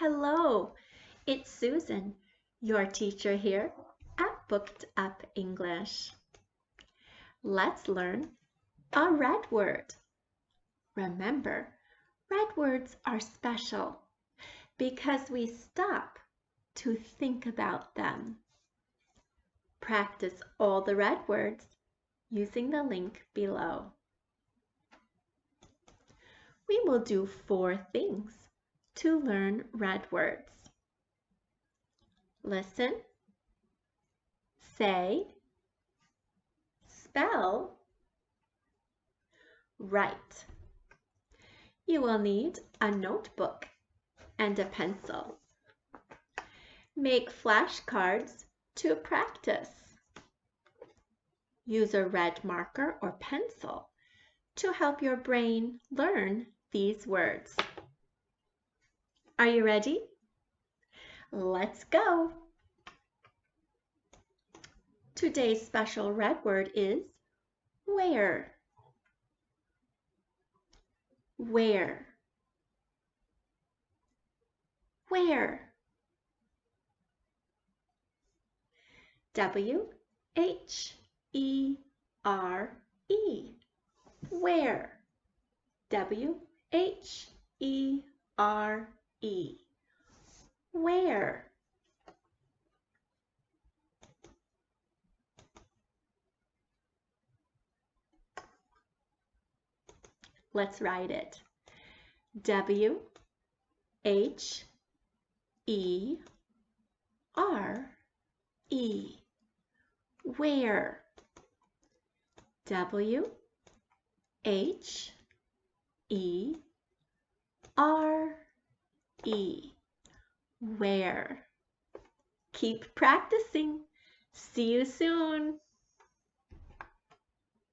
Hello, it's Susan, your teacher here at Booked Up English. Let's learn a red word. Remember, red words are special because we stop to think about them. Practice all the red words using the link below. We will do 4 things to learn red words. Listen, say, spell, write. You will need a notebook and a pencil. Make flashcards to practice. Use a red marker or pencil to help your brain learn these words. Are you ready? Let's go! Today's special red word is where. Where. Where. W-H-E-R-E. Where. W-H-E-R-E. Where. Let's write it. W-H-E-R-E. Where. W-H-E-R-E. Where. Keep practicing. See you soon.